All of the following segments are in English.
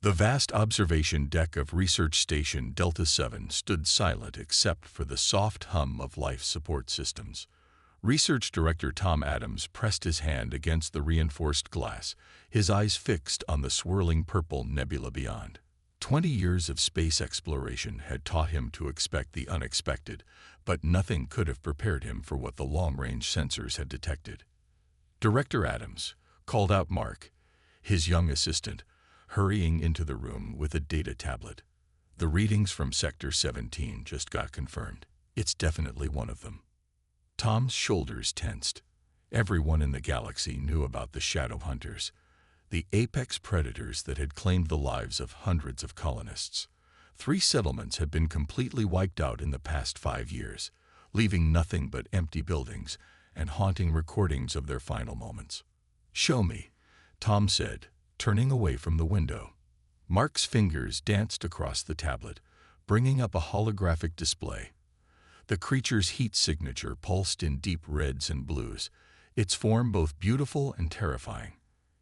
The vast observation deck of Research Station Delta 7 stood silent except for the soft hum of life support systems. Research Director Tom Adams pressed his hand against the reinforced glass, his eyes fixed on the swirling purple nebula beyond. 20 years of space exploration had taught him to expect the unexpected, but nothing could have prepared him for what the long-range sensors had detected. "Director Adams," called out Mark, his young assistant, hurrying into the room with a data tablet. "The readings from Sector 17 just got confirmed. It's definitely one of them." Tom's shoulders tensed. Everyone in the galaxy knew about the Shadow Hunters, the apex predators that had claimed the lives of hundreds of colonists. 3 settlements had been completely wiped out in the past 5 years, leaving nothing but empty buildings and haunting recordings of their final moments. "Show me," Tom said, turning away from the window. Mark's fingers danced across the tablet, bringing up a holographic display. The creature's heat signature pulsed in deep reds and blues, its form both beautiful and terrifying.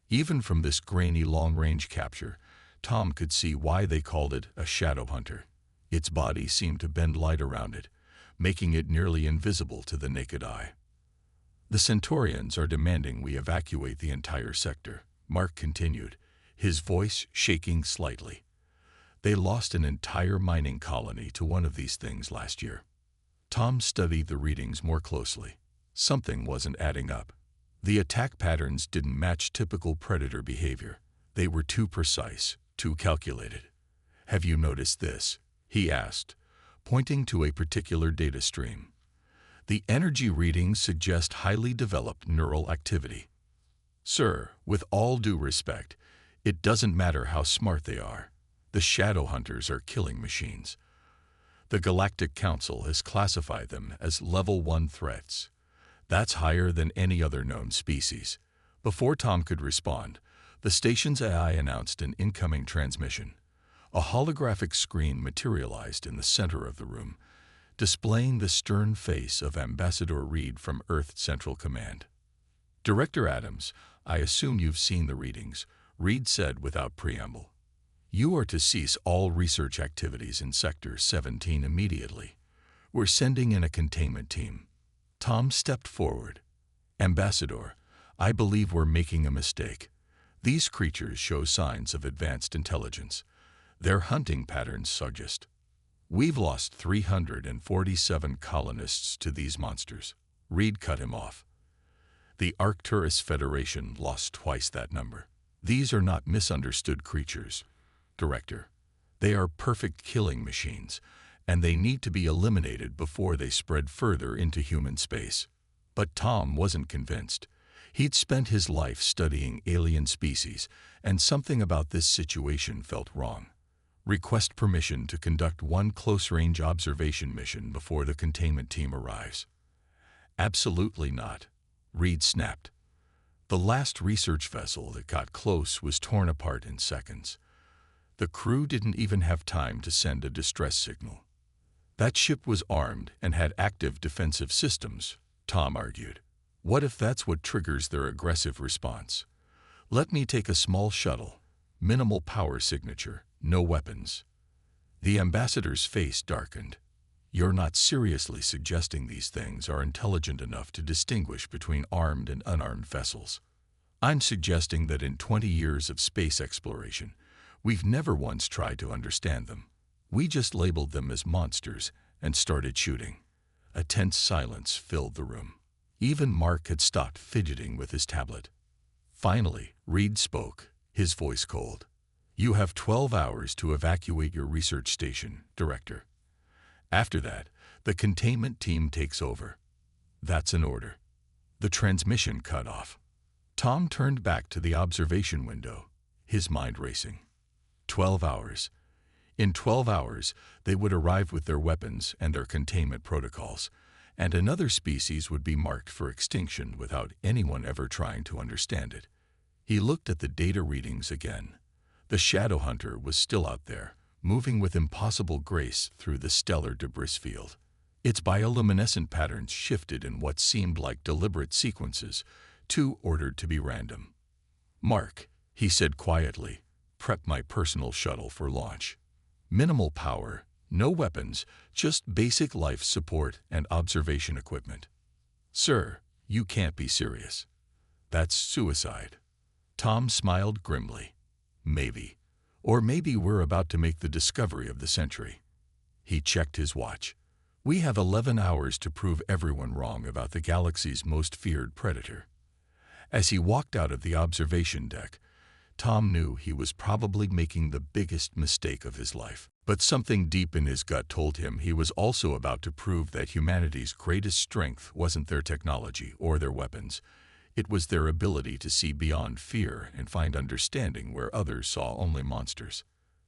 Even from this grainy long-range capture, Tom could see why they called it a shadow hunter. Its body seemed to bend light around it, making it nearly invisible to the naked eye. "The Centaurians are demanding we evacuate the entire sector," Mark continued, his voice shaking slightly. "They lost an entire mining colony to one of these things last year." Tom studied the readings more closely. Something wasn't adding up. The attack patterns didn't match typical predator behavior. They were too precise, too calculated. "Have you noticed this?" he asked, pointing to a particular data stream. "The energy readings suggest highly developed neural activity." "Sir, with all due respect, it doesn't matter how smart they are. The Shadow Hunters are killing machines. The Galactic Council has classified them as Level 1 threats. That's higher than any other known species." Before Tom could respond, the station's AI announced an incoming transmission. A holographic screen materialized in the center of the room, displaying the stern face of Ambassador Reed from Earth Central Command. "Director Adams, I assume you've seen the readings," Reed said without preamble. "You are to cease all research activities in Sector 17 immediately. We're sending in a containment team." Tom stepped forward. "Ambassador, I believe we're making a mistake. These creatures show signs of advanced intelligence. Their hunting patterns suggest. We've lost 347 colonists to these monsters." Reed cut him off. "The Arcturus Federation lost twice that number. These are not misunderstood creatures, Director. They are perfect killing machines, and they need to be eliminated before they spread further into human space." But Tom wasn't convinced. He'd spent his life studying alien species, and something about this situation felt wrong. "Request permission to conduct one close-range observation mission before the containment team arrives." "Absolutely not," Reed snapped. "The last research vessel that got close was torn apart in seconds. The crew didn't even have time to send a distress signal." "That ship was armed and had active defensive systems," Tom argued. "What if that's what triggers their aggressive response? Let me take a small shuttle, minimal power signature, no weapons." The ambassador's face darkened. "You're not seriously suggesting these things are intelligent enough to distinguish between armed and unarmed vessels?" "I'm suggesting that in 20 years of space exploration, we've never once tried to understand them. We just labeled them as monsters and started shooting." A tense silence filled the room. Even Mark had stopped fidgeting with his tablet. Finally, Reed spoke, his voice cold. "You have 12 hours to evacuate your research station, Director. After that, the containment team takes over." "That's an order." The transmission cut off. Tom turned back to the observation window, his mind racing. 12 hours. In 12 hours, they would arrive with their weapons and their containment protocols, and another species would be marked for extinction without anyone ever trying to understand it. He looked at the data readings again. The Shadow Hunter was still out there, moving with impossible grace through the stellar debris field. Its bioluminescent patterns shifted in what seemed like deliberate sequences, too ordered to be random. "Mark," he said quietly, prep my personal shuttle for launch. Minimal power, no weapons, just basic life support and observation equipment." "Sir, you can't be serious. That's suicide." Tom smiled grimly. "Maybe. Or maybe we're about to make the discovery of the century." He checked his watch. "We have 11 hours to prove everyone wrong about the galaxy's most feared predator." As he walked out of the observation deck, Tom knew he was probably making the biggest mistake of his life. But something deep in his gut told him he was also about to prove that humanity's greatest strength wasn't their technology or their weapons. It was their ability to see beyond fear and find understanding where others saw only monsters.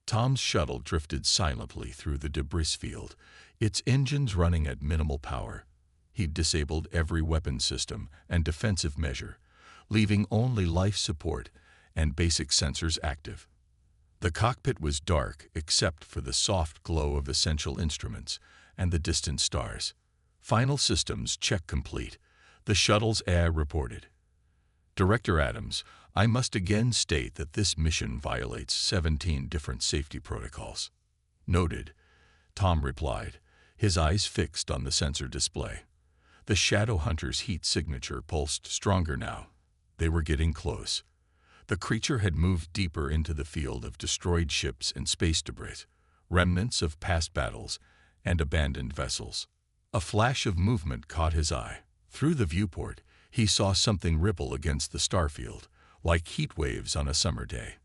Tom's shuttle drifted silently through the debris field, its engines running at minimal power. He'd disabled every weapon system and defensive measure, leaving only life support and basic sensors active. The cockpit was dark except for the soft glow of essential instruments and the distant stars. "Final systems check complete," the shuttle's AI reported. "Director Adams, I must again state that this mission violates 17 different safety protocols." "Noted," Tom replied, his eyes fixed on the sensor display. The Shadow Hunter's heat signature pulsed stronger now. They were getting close. The creature had moved deeper into the field of destroyed ships and space debris, remnants of past battles and abandoned vessels. A flash of movement caught his eye. Through the viewport, he saw something ripple against the starfield, like heat waves on a summer day.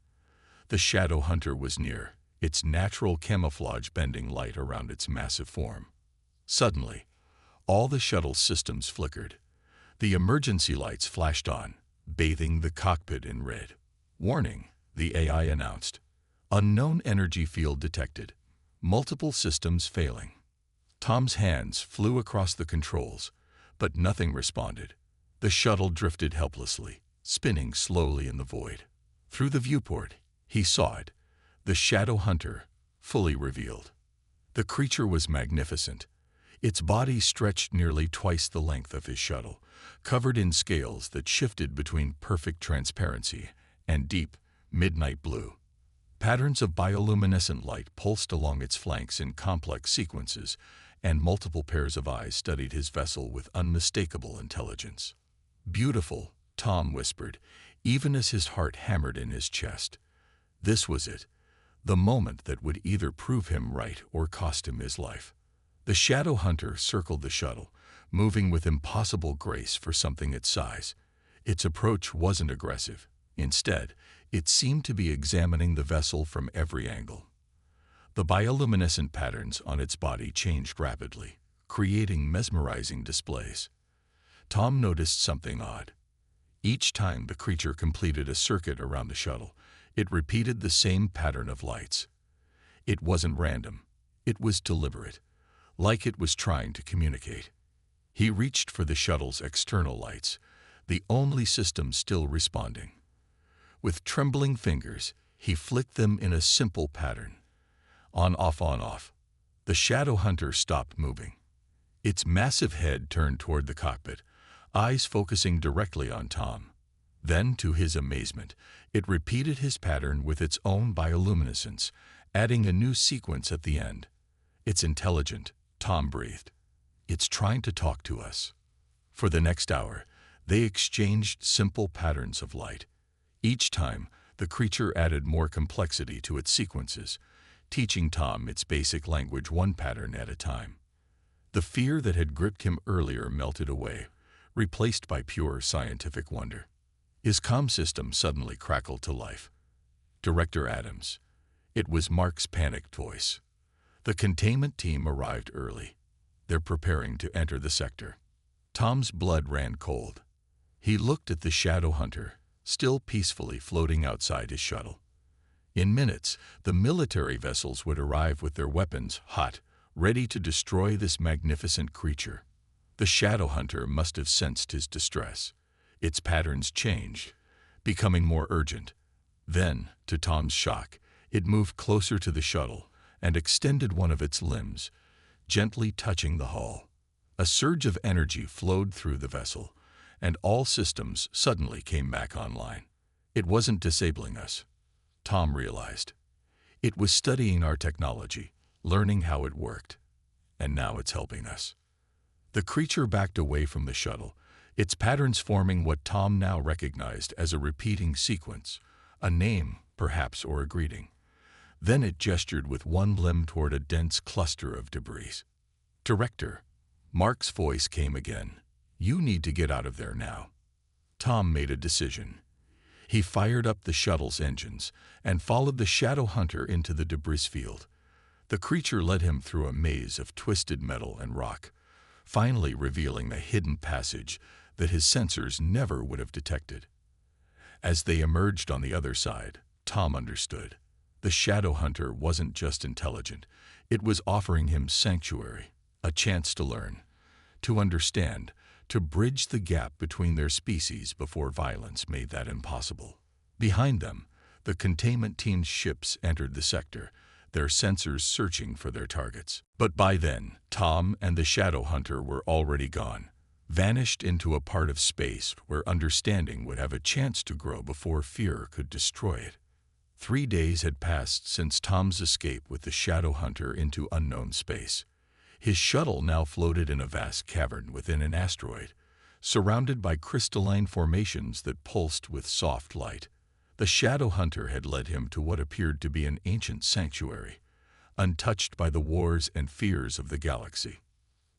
The Shadow Hunter was near, its natural camouflage bending light around its massive form. Suddenly, all the shuttle's systems flickered. The emergency lights flashed on, bathing the cockpit in red. "Warning," the AI announced. "Unknown energy field detected. Multiple systems failing." Tom's hands flew across the controls, but nothing responded. The shuttle drifted helplessly, spinning slowly in the void. Through the viewport, he saw it, the Shadow Hunter, fully revealed. The creature was magnificent. Its body stretched nearly twice the length of his shuttle, covered in scales that shifted between perfect transparency and deep, midnight blue. Patterns of bioluminescent light pulsed along its flanks in complex sequences, and multiple pairs of eyes studied his vessel with unmistakable intelligence. "Beautiful," Tom whispered, even as his heart hammered in his chest. This was it, the moment that would either prove him right or cost him his life. The Shadow Hunter circled the shuttle, moving with impossible grace for something its size. Its approach wasn't aggressive. Instead, it seemed to be examining the vessel from every angle. The bioluminescent patterns on its body changed rapidly, creating mesmerizing displays. Tom noticed something odd. Each time the creature completed a circuit around the shuttle, it repeated the same pattern of lights. It wasn't random. It was deliberate, like it was trying to communicate. He reached for the shuttle's external lights, the only system still responding. With trembling fingers, he flicked them in a simple pattern. On, off, on, off. The Shadow Hunter stopped moving. Its massive head turned toward the cockpit, eyes focusing directly on Tom. Then, to his amazement, it repeated his pattern with its own bioluminescence, adding a new sequence at the end. "It's intelligent," Tom breathed. "It's trying to talk to us." For the next hour, they exchanged simple patterns of light. Each time, the creature added more complexity to its sequences, teaching Tom its basic language one pattern at a time. The fear that had gripped him earlier melted away, replaced by pure scientific wonder. His comm system suddenly crackled to life. "Director Adams." It was Mark's panicked voice. "The containment team arrived early. They're preparing to enter the sector." Tom's blood ran cold. He looked at the Shadow Hunter, still peacefully floating outside his shuttle. In minutes, the military vessels would arrive with their weapons hot, ready to destroy this magnificent creature. The Shadow Hunter must have sensed his distress. Its patterns changed, becoming more urgent. Then, to Tom's shock, it moved closer to the shuttle and extended one of its limbs, gently touching the hull. A surge of energy flowed through the vessel, and all systems suddenly came back online. "It wasn't disabling us," Tom realized. It was studying our technology, learning how it worked, and now it's helping us. The creature backed away from the shuttle, its patterns forming what Tom now recognized as a repeating sequence, a name, perhaps, or a greeting. Then it gestured with one limb toward a dense cluster of debris. "Director," Mark's voice came again. "You need to get out of there now." Tom made a decision. He fired up the shuttle's engines and followed the shadow hunter into the debris field. The creature led him through a maze of twisted metal and rock, finally revealing a hidden passage that his sensors never would have detected. As they emerged on the other side, Tom understood. The shadow hunter wasn't just intelligent, it was offering him sanctuary, a chance to learn, to understand, to bridge the gap between their species before violence made that impossible. Behind them, the containment team's ships entered the sector, their sensors searching for their targets. But by then, Tom and the shadow hunter were already gone, vanished into a part of space where understanding would have a chance to grow before fear could destroy it. 3 days had passed since Tom's escape with the shadow hunter into unknown space. His shuttle now floated in a vast cavern within an asteroid, surrounded by crystalline formations that pulsed with soft light. The shadow hunter had led him to what appeared to be an ancient sanctuary, untouched by the wars and fears of the galaxy.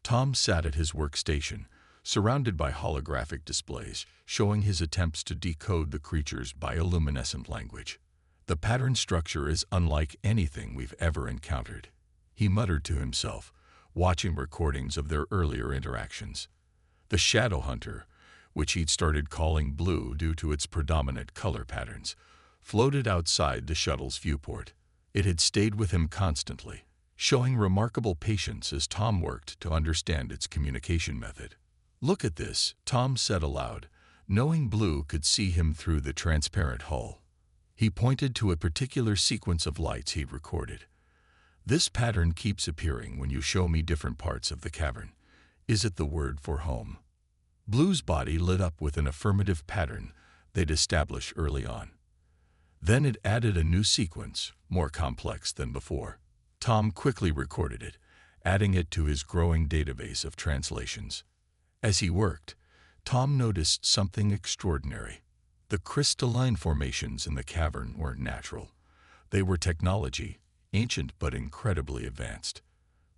Tom sat at his workstation, surrounded by holographic displays showing his attempts to decode the creature's bioluminescent language. "The pattern structure is unlike anything we've ever encountered," he muttered to himself, watching recordings of their earlier interactions. The shadow hunter, which he'd started calling Blue due to its predominant color patterns, floated outside the shuttle's viewport. It had stayed with him constantly, showing remarkable patience as Tom worked to understand its communication method. "Look at this," Tom said aloud, knowing Blue could see him through the transparent hull. He pointed to a particular sequence of lights he'd recorded. "This pattern keeps appearing when you show me different parts of the cavern. Is it the word for home?" Blue's body lit up with an affirmative pattern they'd established early on. Then it added a new sequence, more complex than before. Tom quickly recorded it, adding it to his growing database of translations. As he worked, Tom noticed something extraordinary. The crystalline formations in the cavern weren't natural. They were technology, ancient but incredibly advanced.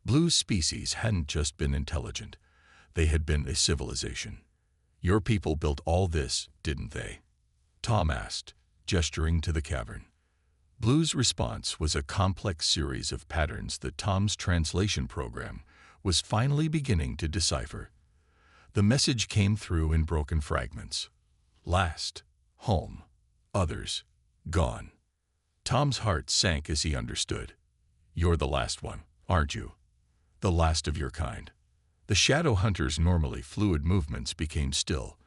Blue's species hadn't just been intelligent. They had been a civilization. "Your people built all this, didn't they?" Tom asked, gesturing to the cavern. Blue's response was a complex series of patterns that Tom's translation program was finally beginning to decipher. The message came through in broken fragments. Last, home, others, gone. Tom's heart sank as he understood. "You're the last one, aren't you? The last of your kind." The shadow hunter's normally fluid movements became still.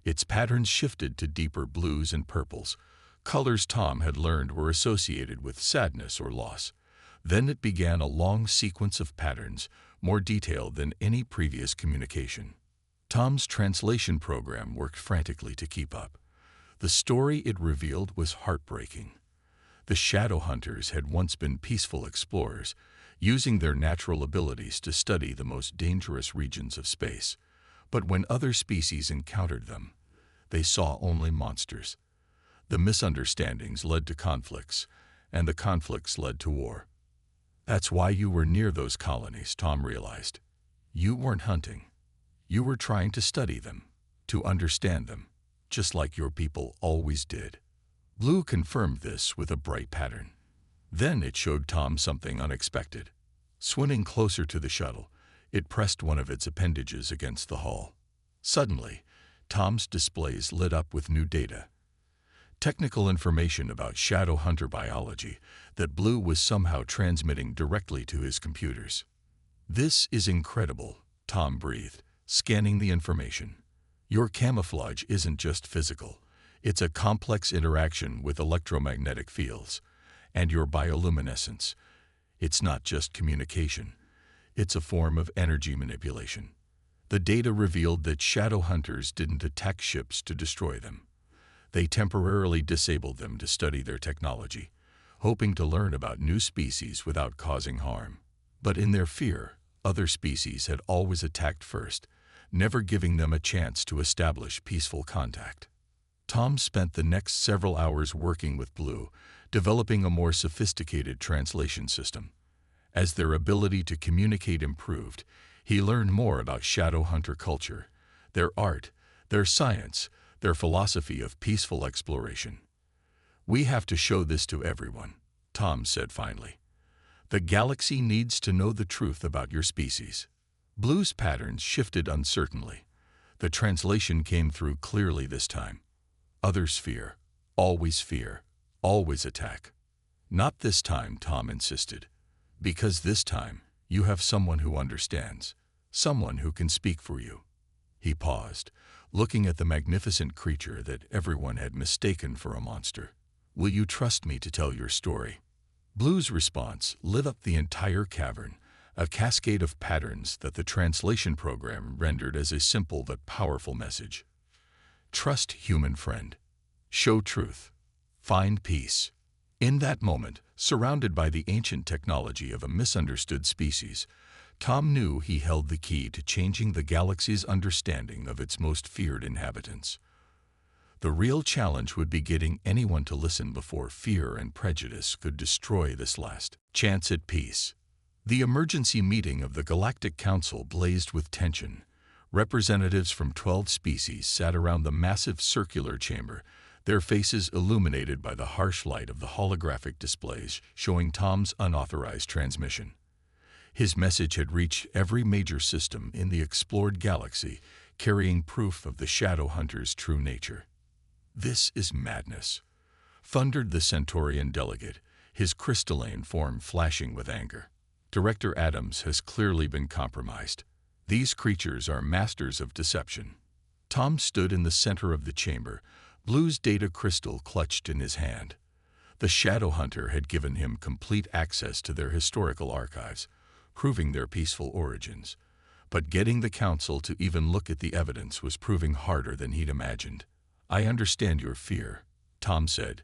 Its patterns shifted to deeper blues and purples, colors Tom had learned were associated with sadness or loss. Then it began a long sequence of patterns, more detailed than any previous communication. Tom's translation program worked frantically to keep up. The story it revealed was heartbreaking. The shadow hunters had once been peaceful explorers, using their natural abilities to study the most dangerous regions of space. But when other species encountered them, they saw only monsters. The misunderstandings led to conflicts, and the conflicts led to war. "That's why you were near those colonies," Tom realized. "You weren't hunting. You were trying to study them, to understand them, just like your people always did." Blue confirmed this with a bright pattern. Then it showed Tom something unexpected. Swimming closer to the shuttle, it pressed one of its appendages against the hull. Suddenly, Tom's displays lit up with new data. Technical information about shadow hunter biology that Blue was somehow transmitting directly to his computers. "This is incredible," Tom breathed, scanning the information. "Your camouflage isn't just physical. It's a complex interaction with electromagnetic fields. And your bioluminescence, it's not just communication. It's a form of energy manipulation." The data revealed that shadow hunters didn't attack ships to destroy them. They temporarily disabled them to study their technology, hoping to learn about new species without causing harm. But in their fear, other species had always attacked first, never giving them a chance to establish peaceful contact. Tom spent the next several hours working with Blue, developing a more sophisticated translation system. As their ability to communicate improved, he learned more about Shadow Hunter culture, their art, their science, their philosophy of peaceful exploration. "We have to show this to everyone," Tom said finally. "The galaxy needs to know the truth about your species." Blue's patterns shifted uncertainly. The translation came through clearly this time. "Others fear, always attack." "Not this time," Tom insisted. "Because this time, you have someone who understands, someone who can speak for you." He paused, looking at the magnificent creature that everyone had mistaken for a monster. "Will you trust me to tell your story?" Blue's response lit up the entire cavern, a cascade of patterns that the translation program rendered as a simple but powerful message. Trust, human friend. Show truth. Find peace. In that moment, surrounded by the ancient technology of a misunderstood species, Tom knew he held the key to changing the galaxy's understanding of its most feared inhabitants. The real challenge would be getting anyone to listen before fear and prejudice could destroy this last chance at peace. The emergency meeting of the Galactic Council blazed with tension. Representatives from 12 species sat around the massive circular chamber, their faces illuminated by the harsh light of the holographic displays showing Tom's unauthorized transmission. His message had reached every major system in the explored galaxy, carrying proof of the Shadow Hunter's true nature. "This is madness," thundered the Centaurian delegate, his crystalline form flashing with anger. "Director Adams has clearly been compromised. These creatures are masters of deception." Tom stood in the center of the chamber, Blue's data crystal clutched in his hand. The Shadow Hunter had given him complete access to their historical archives, proving their peaceful origins. But getting the Council to even look at the evidence was proving harder than he'd imagined. "I understand your fear," Tom said,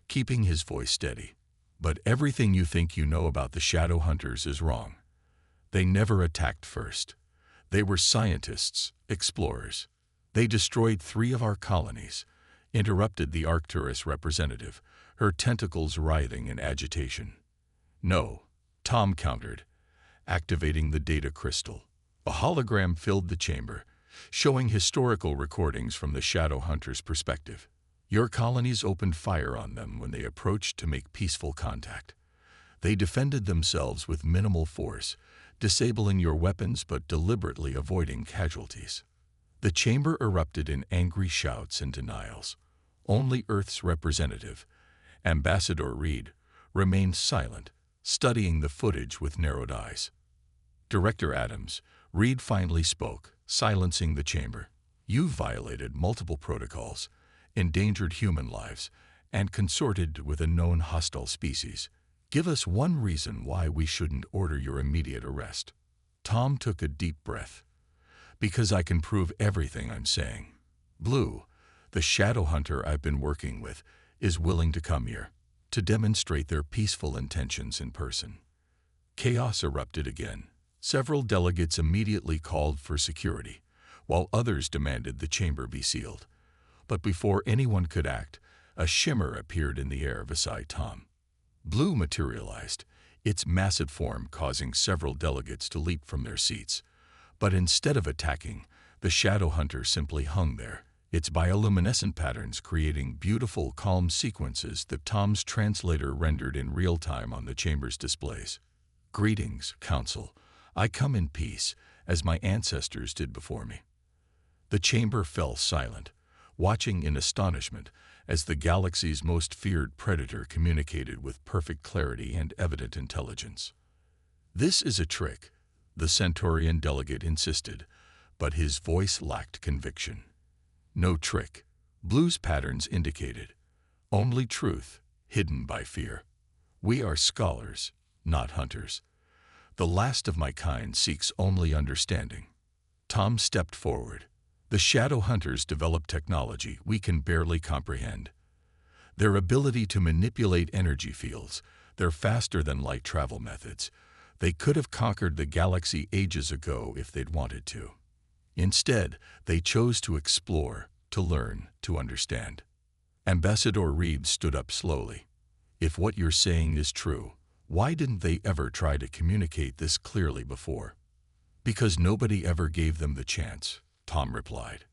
keeping his voice steady. "But everything you think you know about the Shadow Hunters is wrong. They never attacked first. They were scientists, explorers. They destroyed 3 of our colonies," interrupted the Arcturus representative, her tentacles writhing in agitation. "No," Tom countered, activating the data crystal. A hologram filled the chamber, showing historical recordings from the Shadow Hunter's perspective. "Your colonies opened fire on them when they approached to make peaceful contact. They defended themselves with minimal force, disabling your weapons but deliberately avoiding casualties." The chamber erupted in angry shouts and denials. Only Earth's representative, Ambassador Reed, remained silent, studying the footage with narrowed eyes. "Director Adams," Reed finally spoke, silencing the chamber. "You've violated multiple protocols, endangered human lives, and consorted with a known hostile species. Give us one reason why we shouldn't order your immediate arrest." Tom took a deep breath. "Because I can prove everything I'm saying. Blue, the Shadow Hunter I've been working with, is willing to come here, to demonstrate their peaceful intentions in person." Chaos erupted again. Several delegates immediately called for security, while others demanded the chamber be sealed. But before anyone could act, a shimmer appeared in the air beside Tom. Blue materialized, its massive form causing several delegates to leap from their seats. But instead of attacking, the Shadow Hunter simply hung there, its bioluminescent patterns creating beautiful, calm sequences that Tom's translator rendered in real time on the chamber's displays. "Greetings, Council. I come in peace, as my ancestors did before me." The chamber fell silent, watching in astonishment as the galaxy's most feared predator communicated with perfect clarity and evident intelligence. "This is a trick," the Centaurian delegate insisted, but his voice lacked conviction. "No trick," Blue's patterns indicated. "Only truth, hidden by fear. We are scholars, not hunters. The last of my kind seeks only understanding." Tom stepped forward, The shadow hunters developed technology we can barely comprehend. Their ability to manipulate energy fields, their faster-than-light travel methods. They could have conquered the galaxy ages ago if they'd wanted to. Instead, they chose to explore, to learn, to understand. Ambassador Reed stood up slowly. If what you're saying is true, why didn't they ever try to communicate this clearly before? Because nobody ever gave them the chance, Tom replied.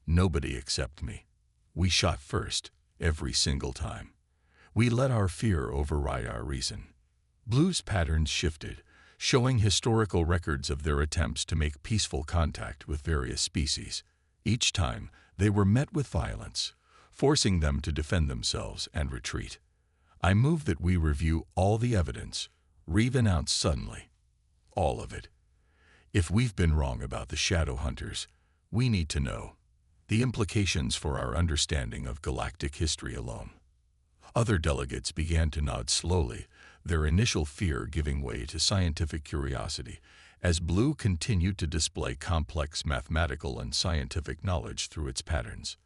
Nobody except me. We shot first, every single time. We let our fear override our reason. Blue's patterns shifted, showing historical records of their attempts to make peaceful contact with various species. Each time, they were met with violence, forcing them to defend themselves and retreat. I move that we review all the evidence, Reeve announced suddenly. All of it. If we've been wrong about the shadow hunters, we need to know the implications for our understanding of galactic history alone. Other delegates began to nod slowly, their initial fear giving way to scientific curiosity, as Blue continued to display complex mathematical and scientific knowledge through its patterns.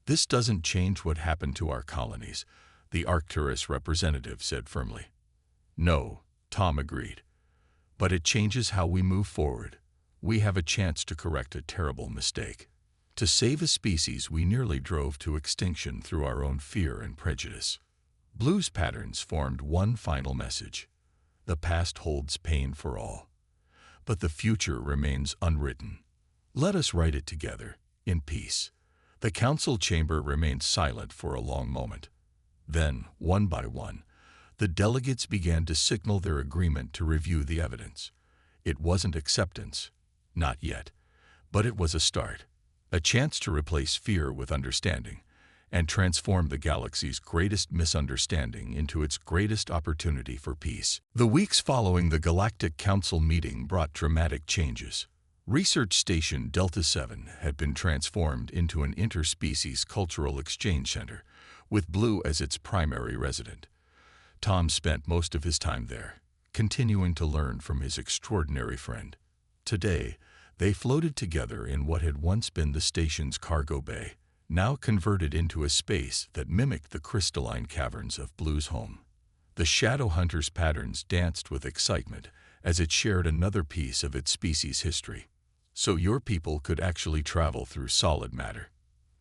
This doesn't change what happened to our colonies, the Arcturus representative said firmly. No, Tom agreed. But it changes how we move forward. We have a chance to correct a terrible mistake. To save a species we nearly drove to extinction through our own fear and prejudice. Blue's patterns formed one final message. The past holds pain for all. But the future remains unwritten. Let us write it together, in peace. The council chamber remained silent for a long moment. Then, one by one, the delegates began to signal their agreement to review the evidence. It wasn't acceptance, not yet, but it was a start. A chance to replace fear with understanding and transform the galaxy's greatest misunderstanding into its greatest opportunity for peace. The weeks following the Galactic Council meeting brought dramatic changes. Research Station Delta 7 had been transformed into an interspecies cultural exchange center, with Blue as its primary resident. Tom spent most of his time there, continuing to learn from his extraordinary friend. Today, they floated together in what had once been the station's cargo bay, now converted into a space that mimicked the crystalline caverns of Blue's home. The shadow hunter's patterns danced with excitement as it shared another piece of its species' history. So your people could actually travel through solid matter?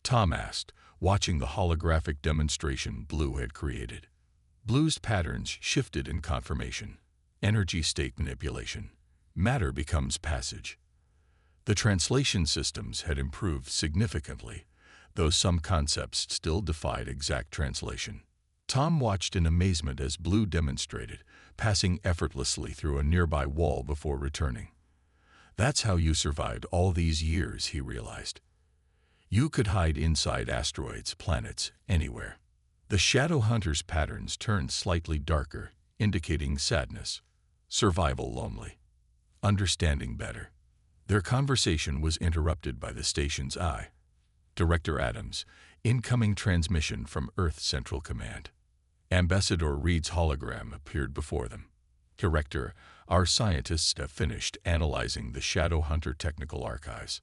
Tom asked, watching the holographic demonstration Blue had created. Blue's patterns shifted in confirmation. Energy state manipulation. Matter becomes passage. The translation systems had improved significantly, though some concepts still defied exact translation. Tom watched in amazement as Blue demonstrated, passing effortlessly through a nearby wall before returning. That's how you survived all these years, he realized. You could hide inside asteroids, planets, anywhere. The shadow hunter's patterns turned slightly darker, indicating sadness, survival lonely, understanding better. Their conversation was interrupted by the station's eye. Director Adams, incoming transmission from Earth Central Command. Ambassador Reed's hologram appeared before them. Director, our scientists have finished analyzing the Shadow Hunter technical archives.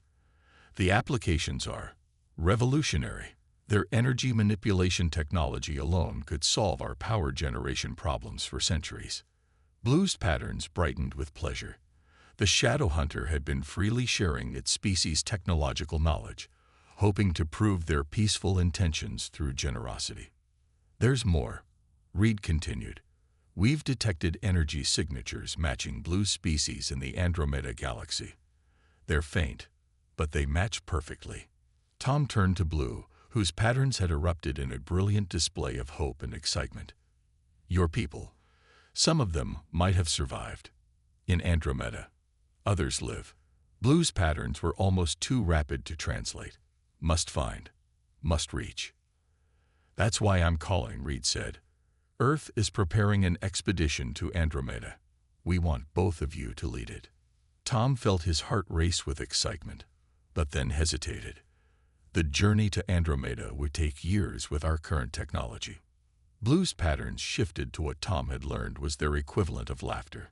The applications are revolutionary. Their energy manipulation technology alone could solve our power generation problems for centuries. Blue's patterns brightened with pleasure. The Shadow Hunter had been freely sharing its species' technological knowledge, hoping to prove their peaceful intentions through generosity. There's more, Reed continued. We've detected energy signatures matching Blue's species in the Andromeda galaxy. They're faint, but they match perfectly. Tom turned to Blue, whose patterns had erupted in a brilliant display of hope and excitement. Your people. Some of them might have survived. In Andromeda. Others live. Blue's patterns were almost too rapid to translate. Must find. Must reach. That's why I'm calling, Reed said. Earth is preparing an expedition to Andromeda. We want both of you to lead it. Tom felt his heart race with excitement, but then hesitated. The journey to Andromeda would take years with our current technology. Blue's patterns shifted to what Tom had learned was their equivalent of laughter.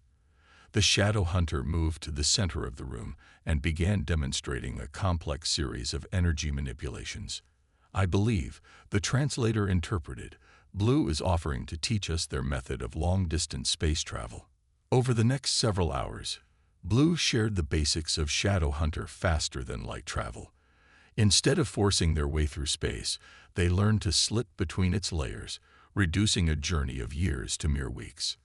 The shadow hunter moved to the center of the room and began demonstrating a complex series of energy manipulations. "I believe," the translator interpreted, "Blue is offering to teach us their method of long-distance space travel." Over the next several hours, Blue shared the basics of shadow hunter faster-than-light travel. Instead of forcing their way through space, they learned to slip between its layers, reducing a journey of years to mere weeks.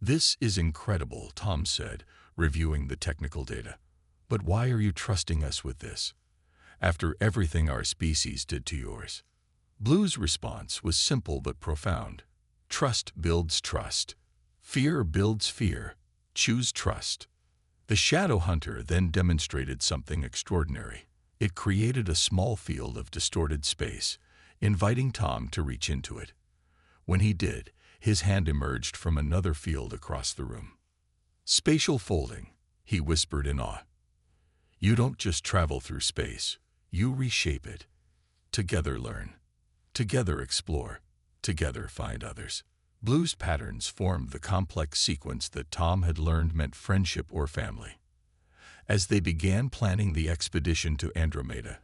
"This is incredible," Tom said, reviewing the technical data. "But why are you trusting us with this, after everything our species did to yours?" Blue's response was simple but profound. "Trust builds trust. Fear builds fear. Choose trust." The shadow hunter then demonstrated something extraordinary. It created a small field of distorted space, inviting Tom to reach into it. When he did, his hand emerged from another field across the room. "Spatial folding," he whispered in awe. "You don't just travel through space, you reshape it. Together learn. Together explore. Together find others." Blue's patterns formed the complex sequence that Tom had learned meant friendship or family. As they began planning the expedition to Andromeda,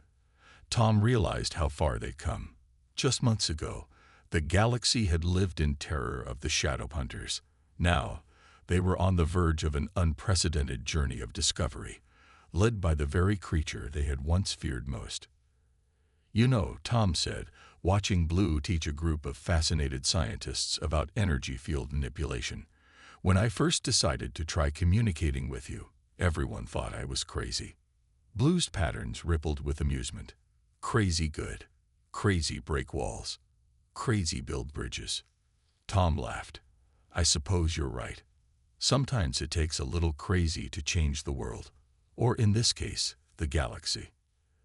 Tom realized how far they'd come. Just months ago, the galaxy had lived in terror of the shadow hunters. Now, they were on the verge of an unprecedented journey of discovery, led by the very creature they had once feared most. "You know," Tom said, watching Blue teach a group of fascinated scientists about energy field manipulation, "when I first decided to try communicating with you, everyone thought I was crazy." Blue's patterns rippled with amusement. "Crazy good. Crazy break walls. Crazy build bridges." Tom laughed. "I suppose you're right. Sometimes it takes a little crazy to change the world, or in this case, the galaxy."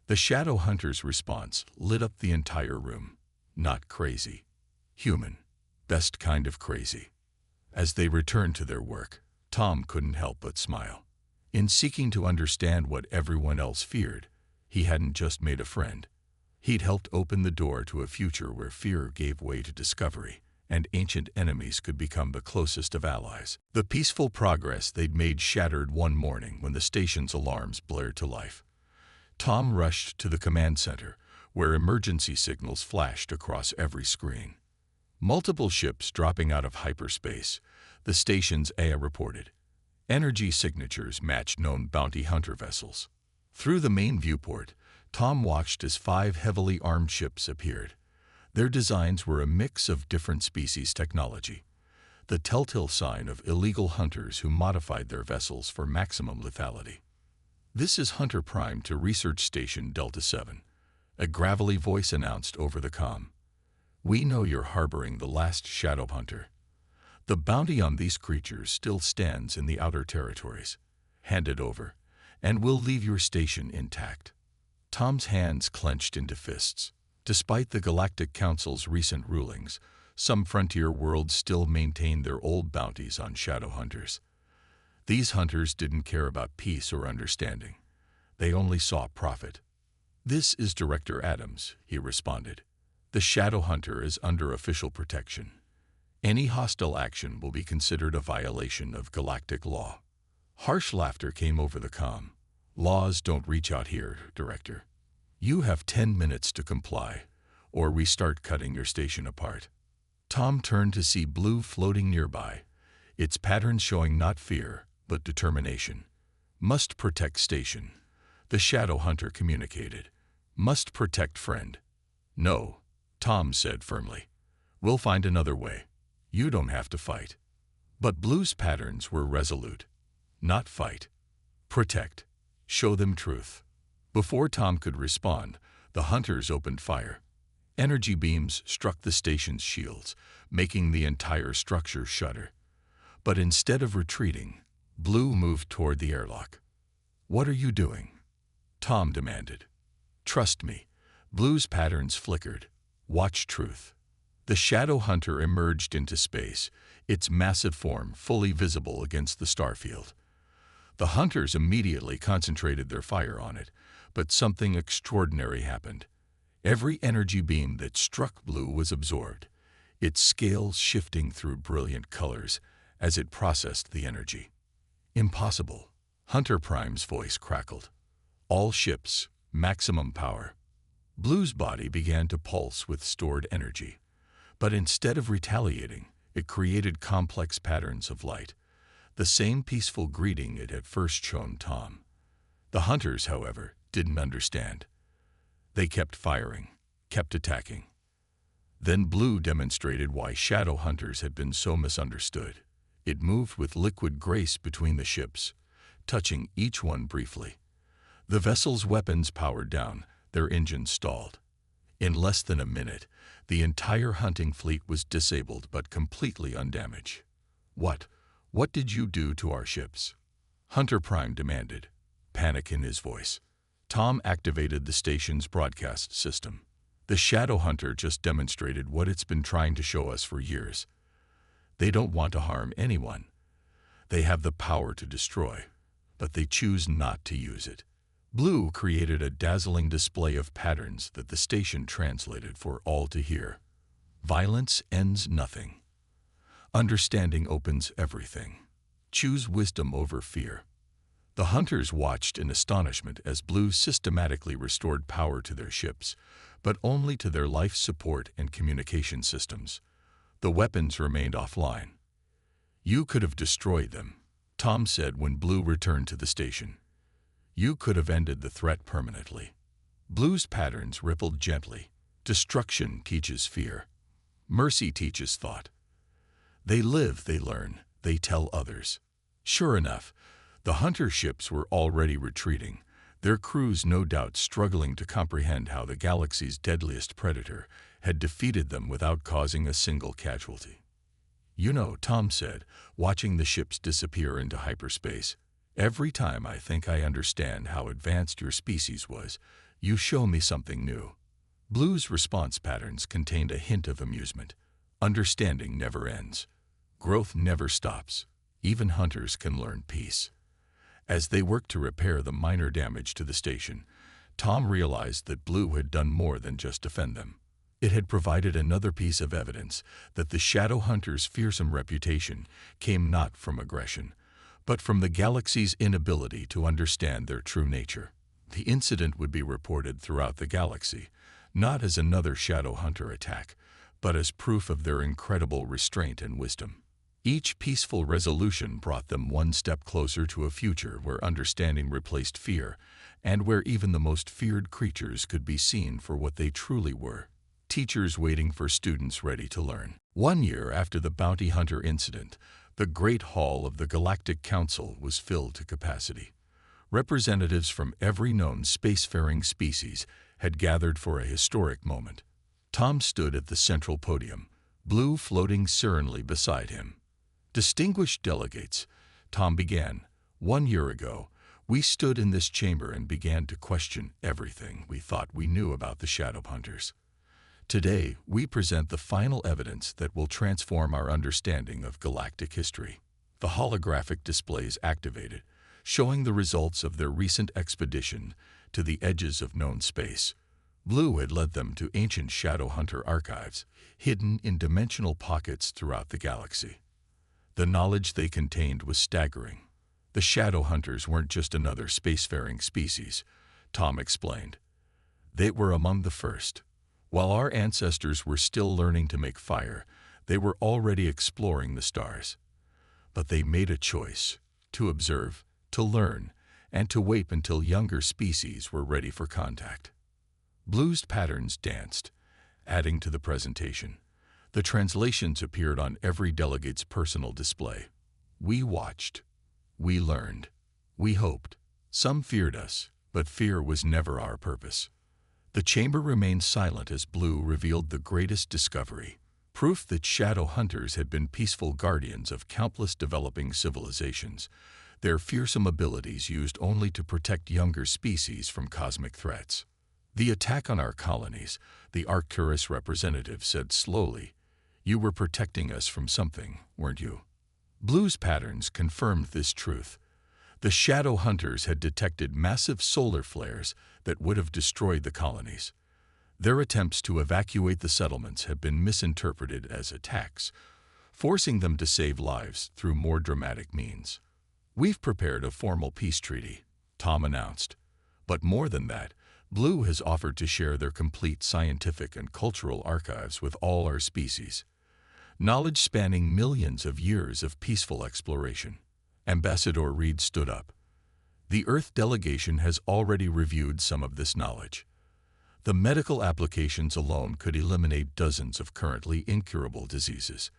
The shadow hunter's response lit up the entire room. Not crazy. Human. Best kind of crazy. As they returned to their work, Tom couldn't help but smile. In seeking to understand what everyone else feared, he hadn't just made a friend. He'd helped open the door to a future where fear gave way to discovery, and ancient enemies could become the closest of allies. The peaceful progress they'd made shattered one morning when the station's alarms blared to life. Tom rushed to the command center, where emergency signals flashed across every screen. Multiple ships dropping out of hyperspace, the station's AI reported. Energy signatures matched known bounty hunter vessels. Through the main viewport, Tom watched as 5 heavily armed ships appeared. Their designs were a mix of different species technology, the telltale sign of illegal hunters who modified their vessels for maximum lethality. "This is Hunter Prime to Research Station Delta 7, a gravelly voice announced over the comm. "We know you're harboring the last shadow hunter. The bounty on these creatures still stands in the outer territories. Hand it over, and we'll leave your station intact." Tom's hands clenched into fists. Despite the Galactic Council's recent rulings, some frontier worlds still maintain their old bounties on shadow hunters. These hunters didn't care about peace or understanding. They only saw profit. "This is Director Adams," he responded. "The shadow hunter is under official protection. Any hostile action will be considered a violation of galactic law." Harsh laughter came over the comm. "Laws don't reach out here, Director. You have 10 minutes to comply, or we start cutting your station apart." Tom turned to see Blue floating nearby, its patterns showing not fear, but determination. "Must protect station," the shadow hunter communicated. "Must protect friend." "No," Tom said firmly. "We'll find another way. You don't have to fight." But Blue's patterns were resolute. Not fight. Protect. Show them truth. Before Tom could respond, the hunters opened fire. Energy beams struck the station's shields, making the entire structure shudder. But instead of retreating, Blue moved toward the airlock. "What are you doing?" Tom demanded. "Trust me." Blue's patterns flickered. "Watch truth." The shadow hunter emerged into space, its massive form fully visible against the starfield. The hunters immediately concentrated their fire on it, but something extraordinary happened. Every energy beam that struck Blue was absorbed, its scales shifting through brilliant colors as it processed the energy. Impossible. Hunter Prime's voice crackled. All ships, maximum power. Blue's body began to pulse with stored energy. But instead of retaliating, it created complex patterns of light, the same peaceful greeting it had first shown Tom. The hunters, however, didn't understand. They kept firing, kept attacking. Then Blue demonstrated why shadow hunters had been so misunderstood. It moved with liquid grace between the ships, touching each one briefly. The vessel's weapons powered down, their engines stalled. In less than a minute, the entire hunting fleet was disabled but completely undamaged. What did you do to our ships? Hunter Prime demanded, panic in his voice. Tom activated the station's broadcast system. The Shadow Hunter just demonstrated what it's been trying to show us for years. They don't want to harm anyone. They have the power to destroy, but they choose not to use it. Blue created a dazzling display of patterns that the station translated for all to hear. Violence ends nothing. Understanding opens everything. Choose wisdom over fear. The hunters watched in astonishment as Blue systematically restored power to their ships, but only to their life support and communication systems. The weapons remained offline. You could have destroyed them, Tom said when Blue returned to the station. You could have ended the threat permanently. Blue's patterns rippled gently. Destruction teaches fear. Mercy teaches thought. They live, they learn, they tell others. Sure enough, the hunter ships were already retreating, their crews no doubt struggling to comprehend how the galaxy's deadliest predator had defeated them without causing a single casualty. You know, Tom said, watching the ships disappear into hyperspace, every time I think I understand how advanced your species was, you show me something new. Blue's response patterns contained a hint of amusement. Understanding never ends. Growth never stops. Even hunters can learn peace. As they worked to repair the minor damage to the station, Tom realized that Blue had done more than just defend them. It had provided another piece of evidence that the Shadow Hunters' fearsome reputation came not from aggression, but from the galaxy's inability to understand their true nature. The incident would be reported throughout the galaxy, not as another Shadow Hunter attack, but as proof of their incredible restraint and wisdom. Each peaceful resolution brought them one step closer to a future where understanding replaced fear, and where even the most feared creatures could be seen for what they truly were. Teachers waiting for students ready to learn. 1 year after the Bounty Hunter incident, the Great Hall of the Galactic Council was filled to capacity. Representatives from every known spacefaring species had gathered for a historic moment. Tom stood at the central podium, Blue floating serenely beside him. Distinguished delegates, Tom began, 1 year ago, we stood in this chamber and began to question everything we thought we knew about the Shadow Hunters. Today, we present the final evidence that will transform our understanding of galactic history. The holographic displays activated, showing the results of their recent expedition to the edges of known space. Blue had led them to ancient Shadow Hunter archives, hidden in dimensional pockets throughout the galaxy. The knowledge they contained was staggering. The Shadow Hunters weren't just another spacefaring species, Tom explained. They were among the first. While our ancestors were still learning to make fire, they were already exploring the stars. But they made a choice, to observe, to learn, and to wait until younger species were ready for contact. Blue's patterns danced, adding to the presentation. The translations appeared on every delegate's personal display. We watched. We learned. We hoped. Some feared us, but fear was never our purpose. The chamber remained silent as Blue revealed the greatest discovery, proof that Shadow Hunters had been peaceful guardians of countless developing civilizations, their fearsome abilities used only to protect younger species from cosmic threats. The attack on our colonies, the Arcturus representative said slowly, you were protecting us from something, weren't you? Blue's patterns confirmed this truth. The Shadow Hunters had detected massive solar flares that would have destroyed the colonies. Their attempts to evacuate the settlements had been misinterpreted as attacks, forcing them to save lives through more dramatic means. "We've prepared a formal peace treaty," Tom announced. "But more than that, Blue has offered to share their complete scientific and cultural archives with all our species. Knowledge spanning millions of years of peaceful exploration." Ambassador Reed stood up. "The Earth delegation has already reviewed some of this knowledge. The medical applications alone could eliminate dozens of currently incurable diseases.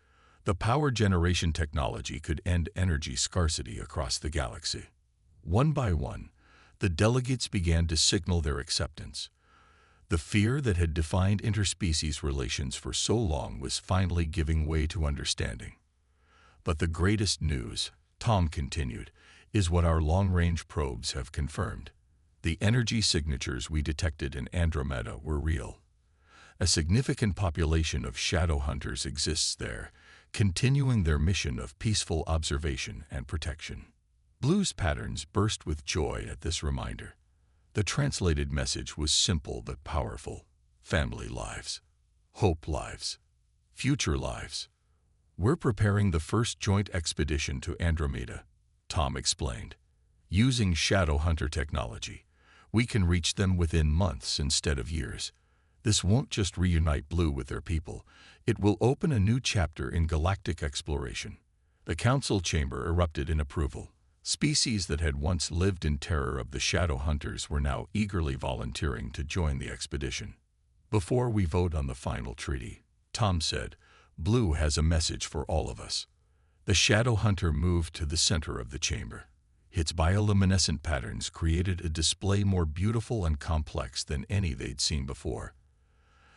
The power generation technology could end energy scarcity across the galaxy." One by one, the delegates began to signal their acceptance. The fear that had defined interspecies relations for so long was finally giving way to understanding. "But the greatest news," Tom continued, "is what our long-range probes have confirmed. The energy signatures we detected in Andromeda were real. A significant population of shadow hunters exists there, continuing their mission of peaceful observation and protection." Blue's patterns burst with joy at this reminder. The translated message was simple but powerful. Family lives. Hope lives. Future lives. "We're preparing the first joint expedition to Andromeda," Tom explained. "Using shadow hunter technology, we can reach them within months instead of years. This won't just reunite Blue with their people, it will open a new chapter in galactic exploration." The council chamber erupted in approval. Species that had once lived in terror of the shadow hunters were now eagerly volunteering to join the expedition. "Before we vote on the final treaty," Tom said, "Blue has a message for all of us." The shadow hunter moved to the center of the chamber. Its bioluminescent patterns created a display more beautiful and complex than any they'd seen before.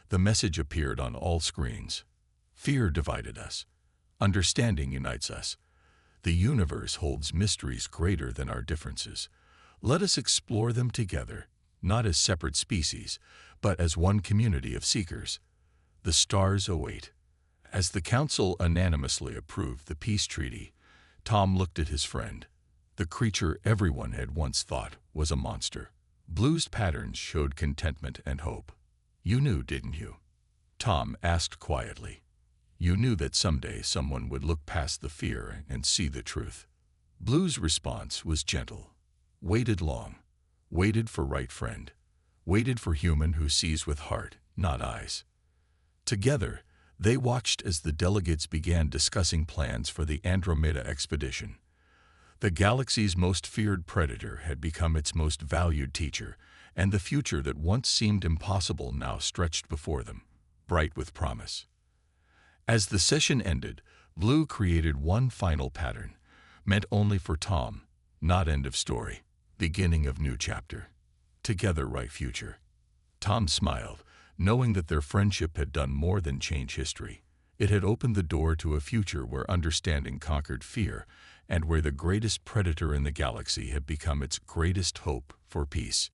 The message appeared on all screens. "Fear divided us. Understanding unites us. The universe holds mysteries greater than our differences. Let us explore them together, not as separate species, but as one community of seekers. The stars await." As the council unanimously approved the peace treaty, Tom looked at his friend. The creature everyone had once thought was a monster. Blue's patterns showed contentment and hope. "You knew, didn't you?" Tom asked quietly. "You knew that someday someone would look past the fear and see the truth." Blue's response was gentle. "Waited long. Waited for right friend. Waited for human who sees with heart, not eyes." Together, they watched as the delegates began discussing plans for the Andromeda expedition. The galaxy's most feared predator had become its most valued teacher, and the future that once seemed impossible now stretched before them, bright with promise. As the session ended, Blue created one final pattern, meant only for Tom, not end of story, beginning of new chapter. Together, right future. Tom smiled, knowing that their friendship had done more than change history. It had opened the door to a future where understanding conquered fear, and where the greatest predator in the galaxy had become its greatest hope for peace.